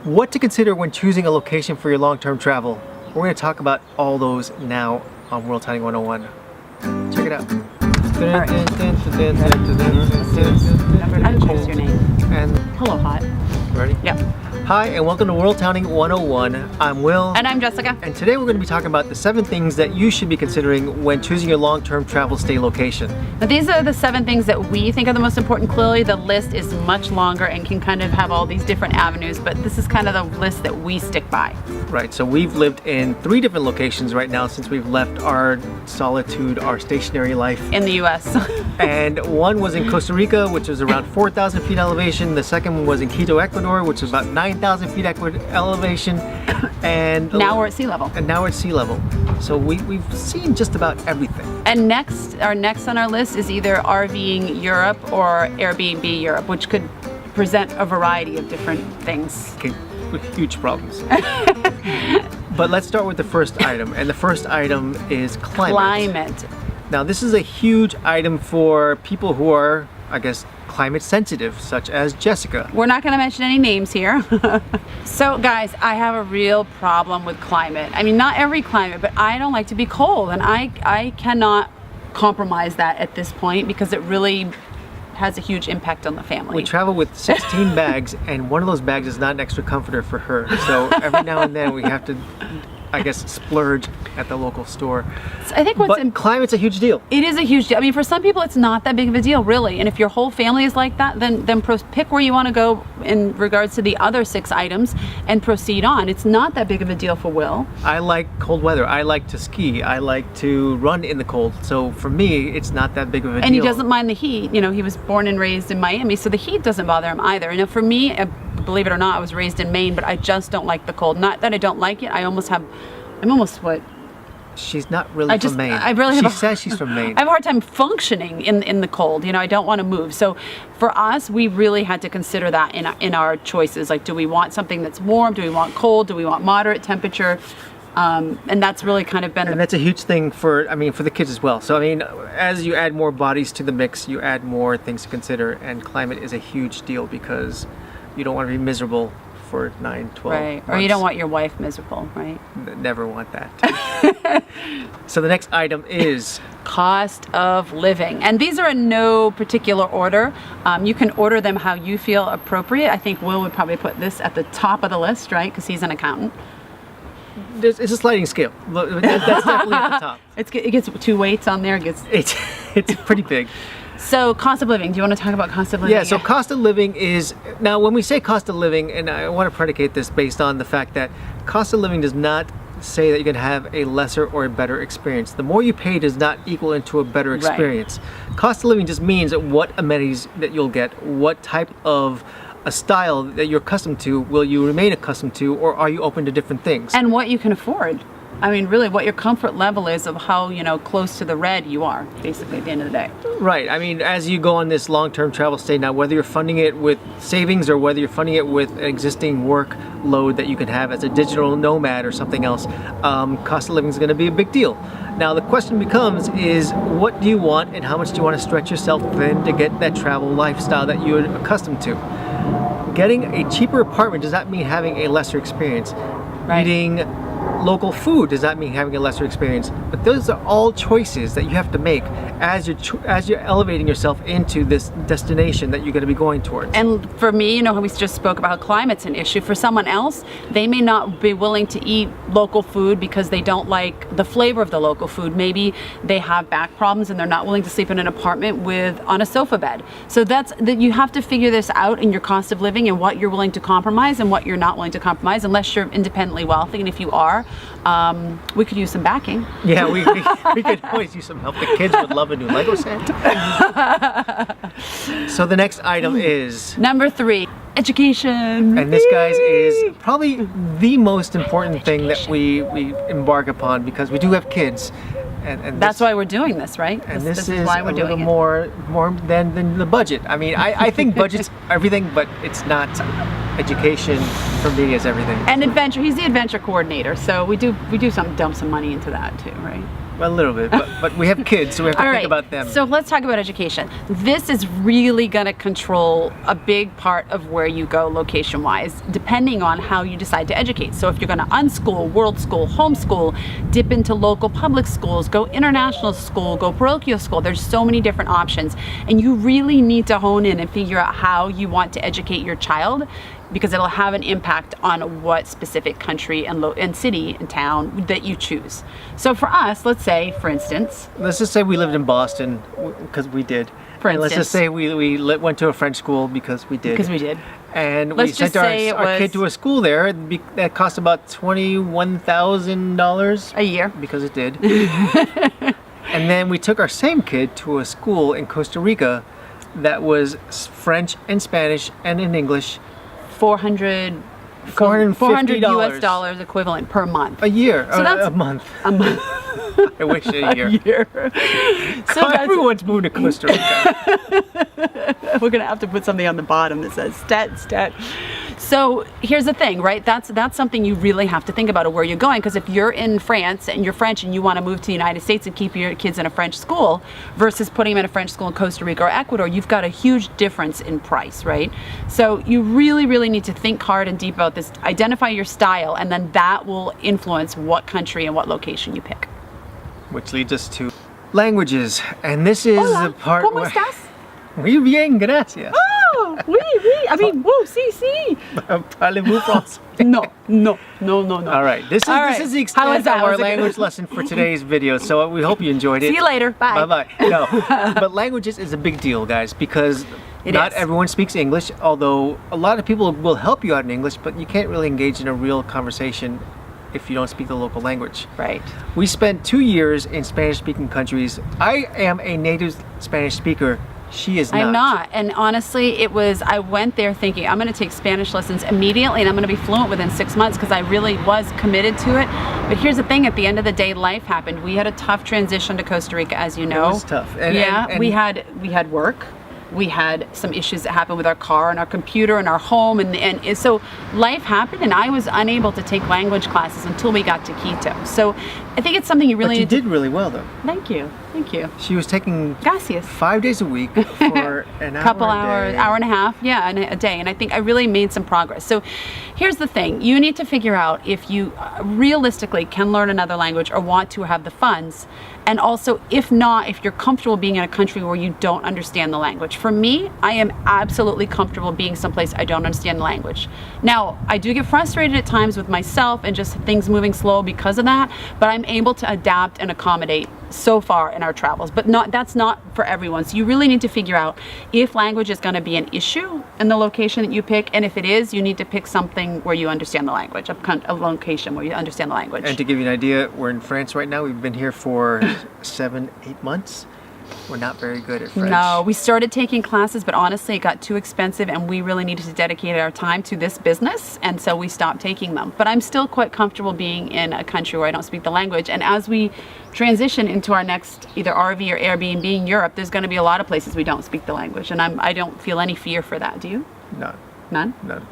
What to consider when choosing a location for your long-term travel. We're going to talk about all those now on WorldTowning 101. Check it out. Right. And choose your name. And Hello, Hot. ready? Yep. Hi, and welcome to WorldTowning 101. I'm Will. And I'm Jessica. And today we're going to be talking about the 7 things that you should be considering when choosing your long-term travel stay location. Now, these are the 7 things that we think are the most important. Clearly, the list is much longer and can kind of have all these different avenues, but this is kind of the list that we stick by. Right, so we've lived in 3 different locations right now since we've left our solitude, our stationary life. In the U.S. And one was in Costa Rica, which was around 4,000 feet elevation. The second one was in Quito, Ecuador, which was about 9,000 feet elevation. And Now we're at sea level. And now we're at sea level. So we've seen just about everything. And next on our list is either RVing Europe or Airbnb Europe, which could present a variety of different things. Okay, with huge problems. But let's start with the first item, and the first item is climate. Now this is a huge item for people who are, I guess, climate sensitive, such as Jessica. We're not going to mention any names here. So guys, I have a real problem with climate. I mean, not every climate, but I don't like to be cold, and I cannot compromise that at this point because it really has a huge impact on the family. We travel with 16 bags, and one of those bags is not an extra comforter for her. So every now and then we have to, I guess, splurge at the local store. So I think climate's a huge deal. It is a huge deal. I mean, for some people, it's not that big of a deal, really. And if your whole family is like that, then pick where you want to go in regards to the other 6 items and proceed on. It's not that big of a deal for Will. I like cold weather. I like to ski. I like to run in the cold. So for me, it's not that big of a deal. And he doesn't mind the heat. You know, he was born and raised in Miami, so the heat doesn't bother him either. And for me, believe it or not, I was raised in Maine, but I just don't like the cold. Not that I don't like it. I'm almost what? She's not really from Maine. She says she's from Maine. I have a hard time functioning in the cold. You know, I don't want to move. So for us, we really had to consider that in our choices. Like, do we want something that's warm? Do we want cold? Do we want moderate temperature? And that's really kind of been. And that's a huge thing for the kids as well. So I mean, as you add more bodies to the mix, you add more things to consider. And climate is a huge deal because you don't want to be miserable for 9, 12 right, months. Or you don't want your wife miserable, right? Never want that. So the next item is cost of living, and these are in no particular order. You can order them how you feel appropriate. I think Will would probably put this at the top of the list, right? Because he's an accountant. It's a sliding scale. That's definitely at the top. It gets 2 weights on there. It's pretty big. So cost of living, do you want to talk about cost of living? Yeah, so cost of living is, now when we say cost of living, and I want to predicate this based on the fact that cost of living does not say that you're going to have a lesser or a better experience. The more you pay does not equal into a better experience. Right. Cost of living just means what amenities that you'll get, what type of a style that you're accustomed to, will you remain accustomed to, or are you open to different things? And what you can afford. I mean, really what your comfort level is of how, close to the red you are, basically, at the end of the day. Right. I mean, as you go on this long-term travel stay, now whether you're funding it with savings or whether you're funding it with an existing workload that you can have as a digital nomad or something else, cost of living is going to be a big deal. Now the question becomes is, what do you want and how much do you want to stretch yourself thin to get that travel lifestyle that you're accustomed to? Getting a cheaper apartment does not mean having a lesser experience. Right. Eating local food does not mean having a lesser experience, but those are all choices that you have to make as you're elevating yourself into this destination that you're going to be going towards. And for me, we just spoke about how climate's an issue. For someone else, they may not be willing to eat local food because they don't like the flavor of the local food. Maybe they have back problems and they're not willing to sleep in an apartment on a sofa bed. So you have to figure this out in your cost of living and what you're willing to compromise and what you're not willing to compromise, unless you're independently wealthy. And if you are, we could use some backing. Yeah, we could always use some help. The kids would love a new Lego set. So the next item is number 3, education. And this, guys, is probably the most important thing that we embark upon because we do have kids. And that's why we're doing this, right? And this is why we're doing more than the budget. I mean, I think budget's everything, but it's not. Education for me is everything. And adventure. He's the adventure coordinator, so we do dump some money into that too, right? A little bit, but we have kids, so we have to All think right, about them. so let's talk about education. This is really going to control a big part of where you go location-wise, depending on how you decide to educate. So if you're going to unschool, world school, homeschool, dip into local public schools, go international school, go parochial school, there's so many different options. And you really need to hone in and figure out how you want to educate your child, because it'll have an impact on what specific country and city and town that you choose. So for us, let's say, for instance, let's just say we lived in Boston, because we did. For And let's just instance. say we went to a French school because we did. because we did. And Let's we sent just say it our kid was- to a school there that cost about $21,000 A year. because it did. And then we took our same kid to a school in Costa Rica that was French and Spanish and in English. $400 $450 US dollars equivalent per month. A year, So that's- a month. A month. I wish a year. year. So that's, Everyone's moved to Costa Rica. we're gonna have to put something on the bottom that says stat. So here's the thing, right? That's something you really have to think about of where you're going, because if you're in France and you're French and you want to move to the United States and keep your kids in a French school versus putting them in a French school in Costa Rica or Ecuador, you've got a huge difference in price, right? So you really, really need to think hard and deep about this, identify your style, and then that will influence what country and what location you pick. Which leads us to languages. And this is Hola, the part ¿cómo where... estás? Muy bien, gracias. Oh, oui. I mean, woo, sí. Parlez-vous français? No. All right, this All right. is the How was extent that? of our Was it good? language lesson for today's video. So we hope you enjoyed it. See you later. Bye. Bye. No, but languages is a big deal, guys, because It not is. everyone speaks English. Although a lot of people will help you out in English, but you can't really engage in a real conversation if you don't speak the local language. Right. We spent 2 years in Spanish-speaking countries. I am a native Spanish speaker. She is not. I'm not. And honestly, I went there thinking I'm going to take Spanish lessons immediately and I'm going to be fluent within 6 months because I really was committed to it. But here's the thing, at the end of the day, life happened. We had a tough transition to Costa Rica, as you know. It was tough. And we had work. We had some issues that happened with our car and our computer and our home, and so life happened, and I was unable to take language classes until we got to Quito. So I think it's something you really But you need to... did really well, though. Thank you. She was taking Gracias. 5 days a week for an hour Couple a hours, day. hour and a half, yeah, and a day. And I think I really made some progress. So here's the thing. You need to figure out if you realistically can learn another language or want to have the funds. And also, if not, if you're comfortable being in a country where you don't understand the language. For me, I am absolutely comfortable being someplace I don't understand the language. Now, I do get frustrated at times with myself and just things moving slow because of that, but I'm able to adapt and accommodate so far in our travels, but that's not for everyone. So you really need to figure out if language is going to be an issue in the location that you pick, and if it is, you need to pick something where you understand the language, a location where you understand the language. And to give you an idea, we're in France right now. We've been here for 7-8 months. We're not very good at French. No, we started taking classes, but honestly, it got too expensive and we really needed to dedicate our time to this business, and so we stopped taking them. But I'm still quite comfortable being in a country where I don't speak the language, and as we transition into our next either RV or Airbnb in Europe, there's going to be a lot of places we don't speak the language, and I don't feel any fear for that. Do you? No. None? None.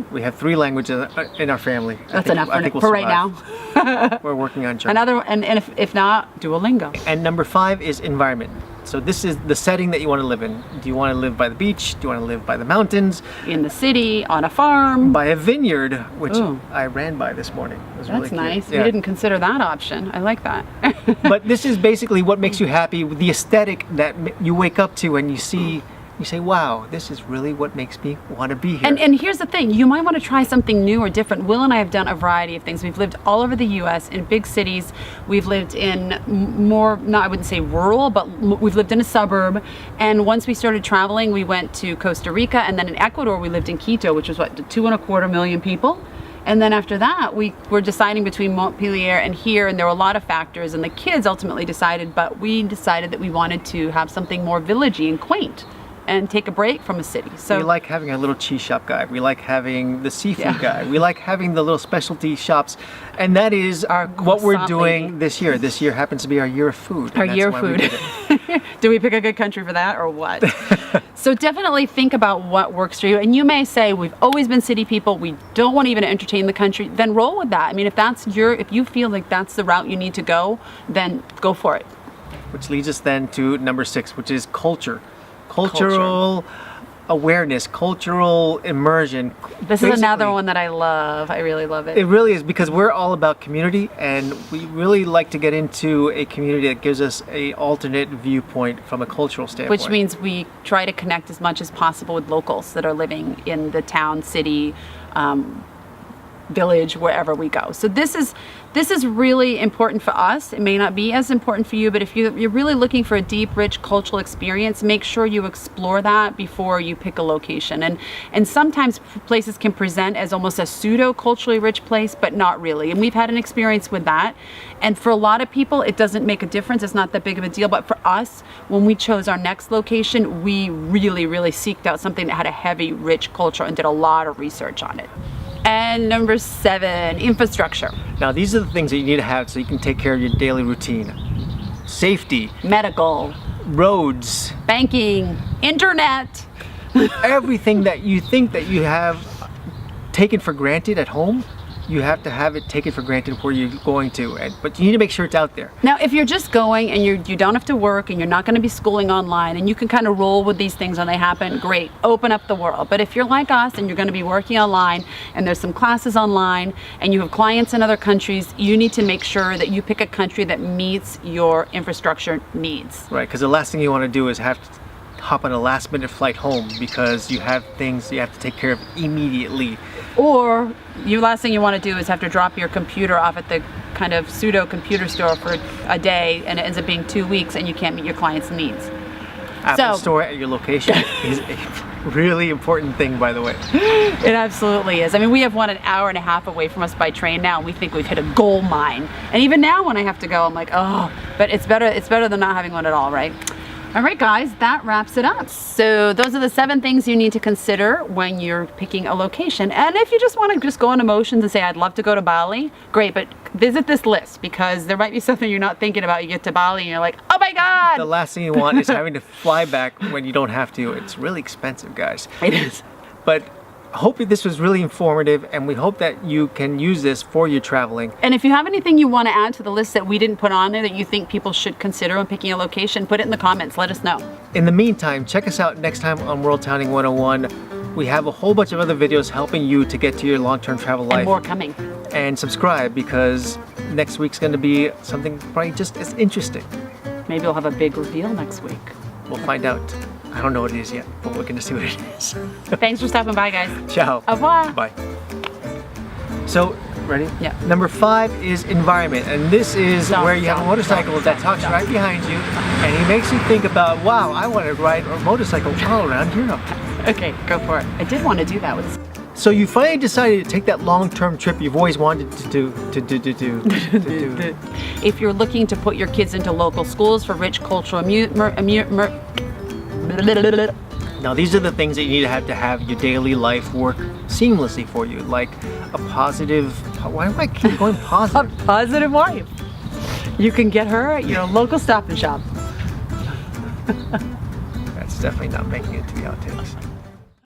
We have 3 languages in our family. That's enough we'll for right survive. now. We're working on German. And if not, Duolingo. And number 5 is environment. So this is the setting that you want to live in. Do you want to live by the beach? Do you want to live by the mountains? In the city, on a farm. By a vineyard, which Ooh. I ran by this morning. It was really That's cute. nice. Yeah. We didn't consider that option. I like that. But this is basically what makes you happy, the aesthetic that you wake up to and you see, you say, wow, this is really what makes me want to be here. And here's the thing, you might want to try something new or different. Will and I have done a variety of things. We've lived all over the US in big cities. We've lived in more, I wouldn't say rural, but we've lived in a suburb. And once we started traveling, we went to Costa Rica, and then in Ecuador, we lived in Quito, which was 2.25 million people. And then after that, we were deciding between Montpellier and here, and there were a lot of factors, and the kids ultimately decided, but we decided that we wanted to have something more villagey and quaint and take a break from a city. So we like having a little cheese shop guy. We like having the seafood Yeah. guy. We like having the little specialty shops. And that is Our what we're croissant doing lady. this year. This year happens to be our year of food. Our and that's year of why we food. did it. Do we pick a good country for that or what? So definitely think about what works for you. And you may say, we've always been city people. We don't want to even entertain the country. Then roll with that. I mean, if you feel like that's the route you need to go, then go for it. Which leads us then to number 6, which is culture. Cultural awareness, cultural immersion. This is another one that I love. I really love it. It really is, because we're all about community, and we really like to get into a community that gives us a alternate viewpoint from a cultural standpoint. Which means we try to connect as much as possible with locals that are living in the town, city, village, wherever we go. So this is really important for us. It may not be as important for you, but if you're really looking for a deep, rich cultural experience, make sure you explore that before you pick a location. And sometimes places can present as almost a pseudo culturally rich place, but not really. And we've had an experience with that. And for a lot of people, it doesn't make a difference. It's not that big of a deal. But for us, when we chose our next location, we really, really seeked out something that had a heavy, rich culture and did a lot of research on it. And number 7, infrastructure. Now, these are the things that you need to have so you can take care of your daily routine. Safety, Medical, roads, banking, internet. everything that you think that you have taken for granted at home, you have to have it taken for granted where you're going to. But you need to make sure it's out there. Now, if you're just going and you don't have to work and you're not going to be schooling online and you can kind of roll with these things when they happen, great, open up the world. But if you're like us and you're going to be working online and there's some classes online and you have clients in other countries, you need to make sure that you pick a country that meets your infrastructure needs. Right, because the last thing you want to do is have to hop on a last minute flight home because you have things you have to take care of immediately. Or the last thing you want to do is have to drop your computer off at the kind of pseudo computer store for a day and it ends up being 2 weeks and you can't meet your client's needs. Apple Store at your location is a really important thing, by the way. It absolutely is. I mean, we have one an hour and a half away from us by train now, and we think we've hit a gold mine. And even now when I have to go, I'm like, oh, but it's better than not having one at all, right? All right, guys, that wraps it up. So those are the 7 things you need to consider when you're picking a location. And if you just want to just go on emotions and say, I'd love to go to Bali, great, but visit this list because there might be something you're not thinking about. You get to Bali and you're like, oh my God. The last thing you want is having to fly back when you don't have to. It's really expensive, guys. It is. But I hope this was really informative, and we hope that you can use this for your traveling. And if you have anything you want to add to the list that we didn't put on there that you think people should consider when picking a location, put it in the comments. Let us know. In the meantime, check us out next time on WorldTowning 101. We have a whole bunch of other videos helping you to get to your long-term travel life. And more coming. And subscribe, because next week's going to be something probably just as interesting. Maybe we'll have a big reveal next week. We'll find out. I don't know what it is yet, but we're going to see what it is. Thanks for stopping by, guys. Ciao. Au revoir. Bye. So, ready? Yeah. Number 5 is environment, and this is where you have a motorcycle that talks right behind you, and he makes you think about, wow, I want to ride a motorcycle all around Europe. Okay, go for it. I did want to do that with. So you finally decided to take that long-term trip you've always wanted to do. If you're looking to put your kids into local schools for rich cultural Now these are the things that you need to have your daily life work seamlessly for you, like a positive, why do I keep going positive? A positive wife. You can get her at your local Stop and Shop. That's definitely not making it to the outtakes.